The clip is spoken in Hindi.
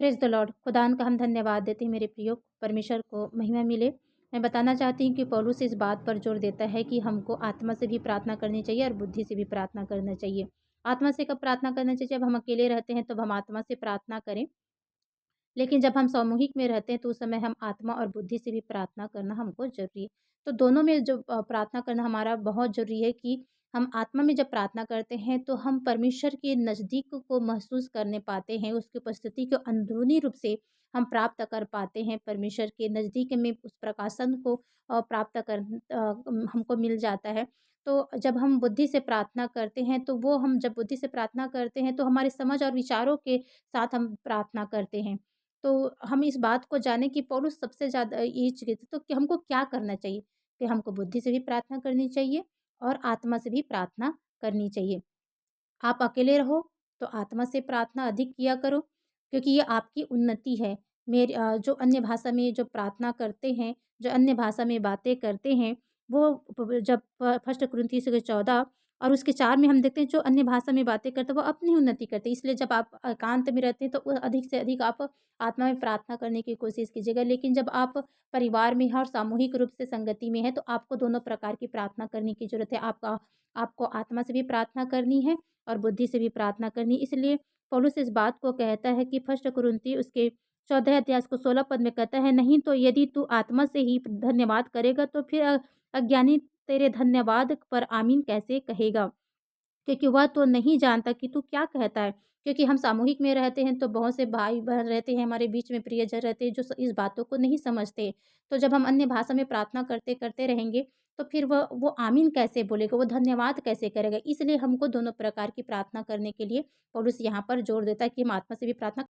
Praise the Lord. खुदान का हम धन्यवाद देते हैं, मेरे प्रियो, परमेश्वर को महिमा मिले। मैं बताना चाहती हूँ कि पौलुस इस बात पर जोर देता है कि हमको आत्मा से भी प्रार्थना करनी चाहिए और बुद्धि से भी प्रार्थना करना चाहिए। आत्मा से कब प्रार्थना करना चाहिए? जब हम अकेले रहते हैं तब हम आत्मा से प्रार्थना करें। लेकिन जब हम सामूहिक में रहते हैं तो उस समय हम आत्मा और बुद्धि से भी प्रार्थना करना हमको ज़रूरी है। तो दोनों में जो प्रार्थना करना हमारा बहुत ज़रूरी है कि हम आत्मा में जब प्रार्थना करते हैं तो हम परमेश्वर के नज़दीक को महसूस करने पाते हैं, उसकी उपस्थिति को अंदरूनी रूप से हम प्राप्त कर पाते हैं। परमेश्वर के नज़दीक में उस प्रकाशन को प्राप्त हमको मिल जाता है। तो जब हम बुद्धि से प्रार्थना करते हैं तो वो हम जब बुद्धि से प्रार्थना करते हैं तो हमारे समझ और विचारों के साथ हम प्रार्थना करते हैं। तो हम इस बात को जानें कि पौलुस सबसे ज़्यादा ये चीज़ तो कि हमको क्या करना चाहिए? कि हमको बुद्धि से भी प्रार्थना करनी चाहिए और आत्मा से भी प्रार्थना करनी चाहिए। आप अकेले रहो तो आत्मा से प्रार्थना अधिक किया करो, क्योंकि ये आपकी उन्नति है। जो अन्य भाषा में जो प्रार्थना करते हैं, जो अन्य भाषा में बातें करते हैं, वो जब फर्स्ट कुरिन्थियों के 14 और उसके 4 में हम देखते हैं जो अन्य भाषा में बातें करते हैं वो अपनी उन्नति करते हैं। इसलिए जब आप एकांत में रहते हैं तो अधिक से अधिक आप आत्मा में प्रार्थना करने की कोशिश कीजिएगा। लेकिन जब आप परिवार में हैं और सामूहिक रूप से संगति में हैं तो आपको दोनों प्रकार की प्रार्थना करने की ज़रूरत है। आपको आत्मा से भी प्रार्थना करनी है और बुद्धि से भी प्रार्थना करनी। इसलिए पौलुस इस बात को कहता है कि फर्स्ट कुरिन्थी उसके 14 अध्याय को 16 पद में कहता है, नहीं तो यदि तू आत्मा से ही धन्यवाद करेगा तो फिर अज्ञानी तेरे धन्यवाद पर आमीन कैसे कहेगा? क्योंकि वह तो नहीं जानता कि तू क्या कहता है। क्योंकि हम सामूहिक में रहते हैं तो बहुत से भाई-बहन रहते हैं, हमारे बीच में प्रियजन रहते हैं जो इस बातों को नहीं समझते। तो जब हम अन्य भाषा में प्रार्थना करते रहेंगे तो फिर वो आमीन कैसे बोलेगा, वो धन्यवाद कैसे करेगा? इसलिए हमको दोनों प्रकार की प्रार्थना करने के लिए पौलुस यहाँ पर जोर देता है कि हम आत्मा से भी प्रार्थना